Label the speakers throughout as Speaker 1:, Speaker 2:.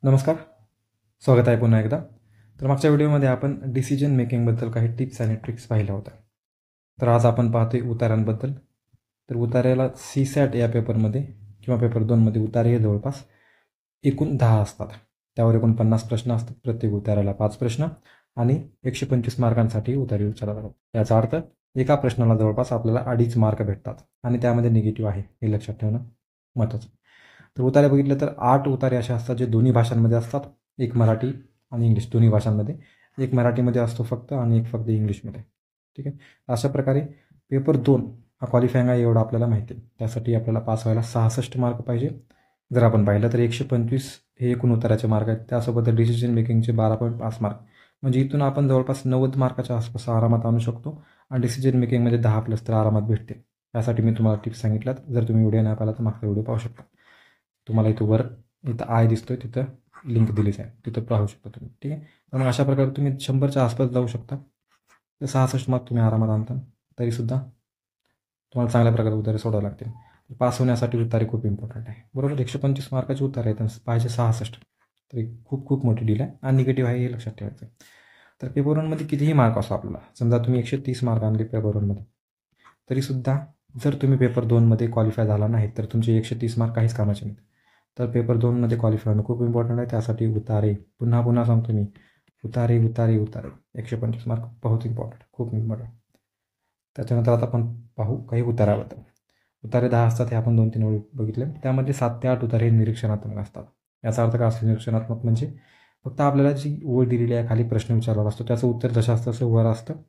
Speaker 1: नमस्कार. स्वागत आहे पुन्हा एकदा. तर मागच्या व्हिडिओमध्ये आपण डिसिजन मेकिंगबद्दल काही टिप्स आणि ट्रिक्स पाहिल्या होत्या. तर आज आपण पाहतोय उताऱ्यांबद्दल. तर उतार्याला CSAT या पेपरमध्ये किंवा पेपर 2मध्ये उतारे हे जवळपास एकूण 10 असतात. त्यावर एकूण 50 प्रश्न असतात. प्रत्येक उतार्याला 5 प्रश्न आणि 125 मार्कांसाठी उतारे विचारला जातात. याचा अर्थ एका प्रश्नाला जवळपास आपल्याला 2.5 मार्क भेटतात आणि त्यामध्ये निगेटिव्ह आहे हे लक्षात ठेवणं महत्त्वाचं. तर उतारे बघितलं तर 8 उतारे असे असतात जे दोन्ही भाषांमध्ये असतात. एक मराठी आणि इंग्लिश दोन्ही भाषांमध्ये. एक मराठीमध्ये असतो फक्त आणि एक फक्त इंग्लिशमध्ये. ठीक आहे. अशा प्रकारे पेपर 2 हा क्वालिफाईंग आहे एवढं आपल्याला माहिती आहे. त्यासाठी आपल्याला पास व्हायला 66 मार्क पाहिजे. जर आपण पाहिलं तर 125 हे एकूण उताराचे मार्क आहेत. त्यासोबत डिसिजन मेकिंगचे 12.5 मार्क. म्हणजे इथून आपण जवळपास 90 मार्काच्या आसपास आरामात आणू शकतो आणि डिसिजन मेकिंगमध्ये 10+ तर आरामात भेटते. त्यासाठी मी तुम्हाला टिप्स सांगितल्यात. जर तुम्ही व्हिडिओ नाही पाहिला तर मागचा व्हिडिओ पाहू शकता. तुम्हाला इथं आय दिसतोय, तिथं लिंक दिलीच आहे, तिथं पाहू शकता तुम्ही. ठीक आहे. तर मग अशा प्रकारे तुम्ही 100च्या आसपास जाऊ शकता. तर 66 मार्क तुम्ही आरामात आणता. तरीसुद्धा तुम्हाला चांगल्या प्रकारे उतारे सोडावे लागतील. पास होण्यासाठी उतारे खूप इम्पॉर्टंट आहे. बरोबर. 125 मार्काचे उतारे आहेत, पाहिजे 66. तरी खूप खूप मोठी डील आहे आणि निगेटिव्ह आहे हे लक्षात ठेवायचं. तर पेपर 1मध्ये कितीही मार्क असो आपल्याला, समजा तुम्ही 130 मार्क आणले पेपर 1मध्ये, तरीसुद्धा जर तुम्ही पेपर 2मध्ये क्वालिफाय झाला नाही तर तुमचे 130 मार्क काहीच कामाचे नाहीत. तर पेपर 2मध्ये क्वालिफाय होणं खूप इम्पॉर्टंट आहे. त्यासाठी उतारे, पुन्हा पुन्हा सांगतो मी, उतारे उतारे उतारे 125 मार्क बहुत इम्पॉर्टंट, खूप इम्पॉर्टंट. त्याच्यानंतर आता आपण पाहू काही उताराबद्दल. उतारे 10 असतात हे आपण 2-3 वेळी बघितले. त्यामध्ये 7 ते 8 उतारे हे निरीक्षणात्मक असतात. याचा अर्थ काय असतो निरीक्षणात्मक म्हणजे फक्त आपल्याला जी ओळ दिलेली आहे, खाली प्रश्न विचारलेला असतो, त्याचं उत्तर जशास तसं वर असतं,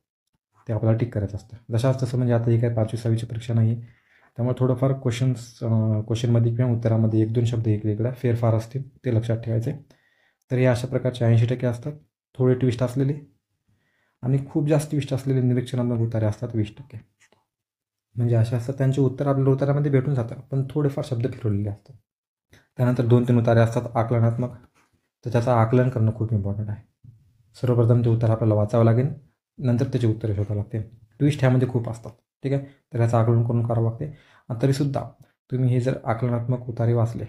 Speaker 1: ते आपल्याला टिक करायचं असतं. जशास तसं म्हणजे आता ही काही 5वी-6वीची परीक्षा नाही आहे. त्यामुळे थोडंफार क्वेश्चनमध्ये किंवा उत्तरामध्ये 1-2 शब्द इकडे फेरफार असतील, ते लक्षात ठेवायचे. तर हे अशा प्रकारचे 80% असतात. थोडे ट्विस्ट असलेले आणि खूप जास्त ट्विस्ट असलेले निरीक्षणात्मक उतारे असतात 20%. म्हणजे असे असतात त्यांचे उत्तर आपल्याला उत्तरामध्ये भेटून जातं, पण थोडेफार शब्द फिरवलेले असतात. त्यानंतर 2-3 उतारे असतात आकलनात्मक. तर त्याचं आकलन करणं खूप इम्पॉर्टंट आहे. सर्वप्रथम ते उत्तर आपल्याला वाचावं लागेल, नंतर त्याची उत्तरे शोधावं लागतील. ट्विस्ट ह्यामध्ये खूप असतात. ठीक आहे. तर याचं आकलन करून करावं लागते. तरीसुद्धा तुम्ही हे जर आकलनात्मक उतारे वाचले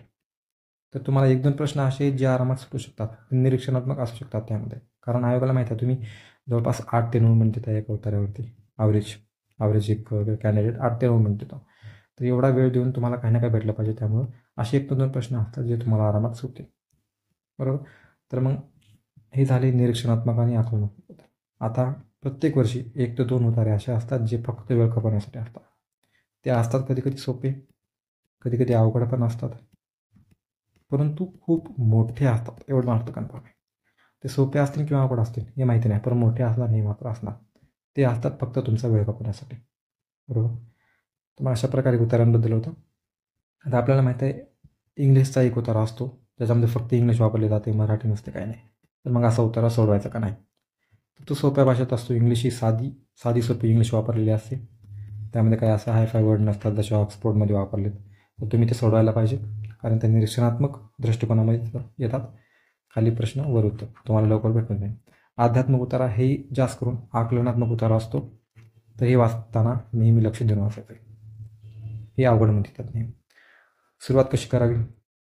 Speaker 1: तर तुम्हाला 1-2 प्रश्न असे आहेत जे आरामात सुटू शकतात. निरीक्षणात्मक असू शकतात त्यामध्ये. कारण आयोगाला माहीत आहे तुम्ही जवळपास 8 ते 9 मिनिट त्या एका उतार्यावरती ॲव्हरेज एक कॅन्डिडेट 8 ते 9 मिनिट देतो. तर एवढा वेळ देऊन तुम्हाला काही ना काही भेटलं पाहिजे. त्यामुळं असे 1-2 प्रश्न असतात जे तुम्हाला आरामात सुटतील. बरोबर. तर मग हे झाले निरीक्षणात्मक आणि आकलनात्मक. आता प्रत्येक वर्षी 1 ते 2 उतारे असे असतात जे फक्त वेळ खपवण्यासाठी असतात. ते असतात कधी-कधी सोपे, कधी-कधी अवघड पण असतात. परंतु खूप मोठे असतात, एवढं मात्र कन्फर्म आहे. ते सोपे असतील किंवा अवघड असतील हे माहिती नाही, पण मोठे असणार हे मात्र असणार. ते असतात फक्त तुमचा वेळ खपवण्यासाठी. बरोबर. तर मग अशा प्रकारे उतारांबद्दल होतं. आता आपल्याला माहीत आहे इंग्लिशचा एक उतारा असतो, त्याच्यामध्ये फक्त इंग्लिश वापरले जाते, मराठी नसते, काही नाही. तर मग असा उतारा सोडवायचा का नाही. तो सोप्या भाषेत असतो. इंग्लिश ही साधी सोपी इंग्लिश वापरलेली असते. त्यामध्ये काही असं हायफाय वर्ड नसतात जसे ऑक्सफोर्डमध्ये वापरलेत. तर तुम्ही ते सोडवायला पाहिजे, कारण ते निरीक्षणात्मक दृष्टिकोनामध्ये येतात. खाली प्रश्न वर उत्तर तुम्हाला लवकर भेटून जाईल. आध्यात्मिक उतारा हे जास्त करून आकलनात्मक उतारा असतो. तर हे वाचताना नेहमी लक्ष देऊन वाचायचं. हे अवघड म्हणते त्यात नेहमी. सुरुवात कशी करावी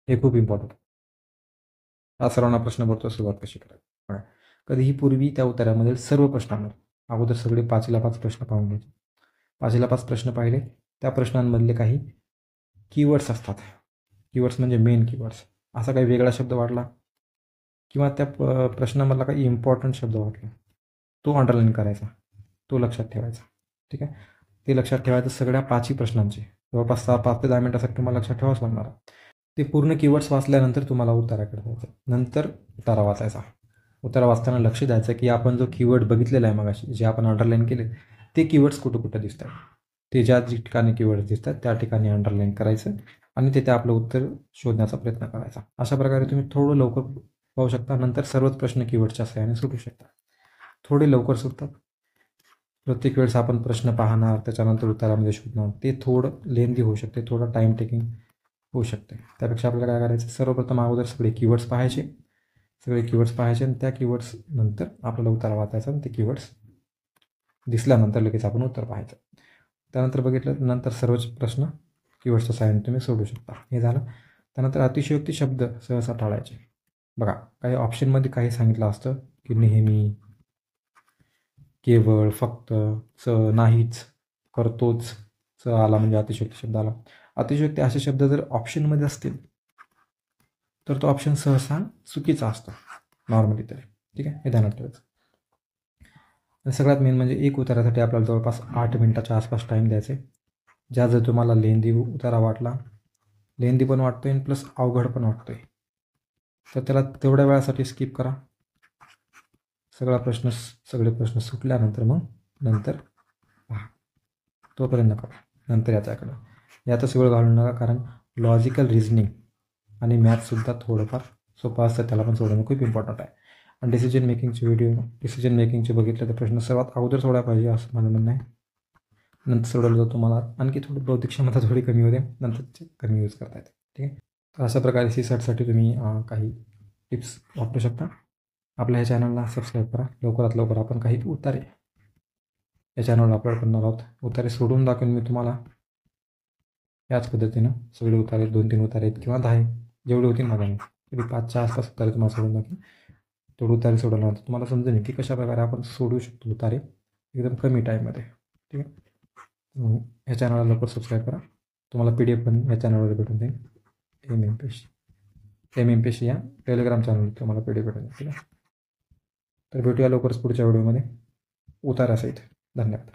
Speaker 1: हे खूप इम्पॉर्टंट. हा सर्वांना प्रश्न पडतो, सुरुवात कशी करावी. कधीही पूर्वी त्या उतार्यामधील सर्व प्रश्नांवर अगोदर सगळे 5ला 5 प्रश्न पाहून घ्यायचे. 5ला 5 प्रश्न पाहिले, त्या प्रश्नांमधले काही कीवर्ड्स असतात. कीवर्ड्स म्हणजे मेन कीवर्ड्स. असा काही वेगळा शब्द वाटला किंवा त्या प्रश्नामधला काही इम्पॉर्टंट शब्द वाटला, तो अंडरलाईन करायचा, तो लक्षात ठेवायचा. ठीक आहे. ते लक्षात ठेवायचं सगळ्या 5ही प्रश्नांचे. जवळपास 5 ते 10 मिनिटासाठी तुम्हाला लक्षात ठेवावंच लागणार. ते पूर्ण कीवर्ड्स वाचल्यानंतर तुम्हाला उत्तराकडे जायचं. नंतर उतारा वाचायचा. उतारा वाचताना लक्ष द्यायचं की आपण जो कीवर्ड बघितलेला आहे मगाशी, जे आपण अंडरलाईन केले, ते कीवर्ड्स कुठं कुठं दिसतात. ते ज्या ठिकाणी कीवर्ड्स दिसतात त्या ठिकाणी अंडरलाईन करायचं आणि तिथे आपलं उत्तर शोधण्याचा प्रयत्न करायचा. अशा प्रकारे तुम्ही थोडं लवकर पाहू शकता. नंतर सर्वच प्रश्न कीवर्डच्या सहाय्याने सुटू शकतात. थोडे लवकर सुटतात. प्रत्येक वेळेस आपण प्रश्न पाहणार, त्याच्यानंतर उत्तरामध्ये शोधणार, ते थोडं लेंदी होऊ शकते, थोडं टाईम टेकिंग होऊ शकते. त्यापेक्षा आपल्याला काय करायचं, सर्वप्रथम अगोदर सगळे कीवर्ड्स पाहायचे. आणि त्या कीवर्ड्स नंतर आपल्याला उत्तर वाचायचं आणि ते कीवर्ड्स दिसल्यानंतर लगेच आपण उत्तर पाहायचं. त्यानंतर बघितलं नंतर सर्वच प्रश्न कीवर्ड्सच्या सहाय्याने तुम्ही सोडू शकता. हे झालं. त्यानंतर अतिशयोक्ती शब्द सहसा टाळायचे. बघा, काही ऑप्शनमध्ये काही सांगितलं असतं की नेहमी, केवळ, फक्त, च, नाहीच, करतोच, च आला म्हणजे अतिशयोक्ती शब्द आला. अतिशयोक्ती असे शब्द जर ऑप्शनमध्ये असतील तर तो ऑप्शन सहसा चुकीचा असतो नॉर्मली तरी. ठीक आहे, हे ध्यानात ठेवायचं. आणि सगळ्यात मेन म्हणजे एक उतारासाठी आपल्याला जवळपास 8 मिनिटाच्या आसपास टाईम द्यायचा आहे. जर तुम्हाला लेंदी उतारा वाटला, लेंदी पण वाटतोय आणि प्लस अवघड पण वाटतोय, तर त्याला तेवढ्या वेळासाठी स्किप करा. सगळे प्रश्न सुटल्यानंतर मग नंतर पहा. तोपर्यंत नका, नंतर याच्याकडं यातच वेळ घालू नका, कारण लॉजिकल रिझनिंग आणि मॅथ्ससुद्धा थोडंफार सोपं असतं, त्याला पण सोडवणं खूप इम्पॉर्टंट आहे. आणि डिसिजन मेकिंगचे बघितलं तर प्रश्न सर्वात अगोदर सोडायला पाहिजे असं माझं म्हणणं आहे. नंतर सोडवलं तर तुम्हाला आणखी थोडी बौद्धिक क्षमता थोडी कमी होते, नंतर कमी यूज करता येते. ठीक आहे, तर अशा प्रकारे CSATसाठी तुम्ही काही टिप्स वापरू शकता. आपल्या ह्या चॅनलला सबस्क्राईब करा. लवकरात लवकर आपण काही उतारे या चॅनलवर अपलोड करणार आहोत. उतारे सोडून दाखवून मी तुम्हाला याच पद्धतीनं सगळे उतारे 2-3 उतारे आहेत किंवा 10 जेवढे होतील माझ्याने, तरी 5च्या आसपास उतारे तुम्हाला सोडून दाखवेन. तेवढे उतारे सोडवल्यानंतर तुम्हाला समजेल की कशाप्रकारे आपण सोडवू शकतो उतारे एकदम कमी टाईममध्ये. ठीक आहे, ह्या चॅनलला लवकर सबस्क्राईब करा. तुम्हाला PDF पण या चॅनलवर भेटून जाईल. MMPSC या टेलिग्राम चॅनल तुम्हाला PDF भेटून जाईल. ठीक आहे, तर भेटूया लवकरच पुढच्या व्हिडिओमध्ये उतारासहित. धन्यवाद.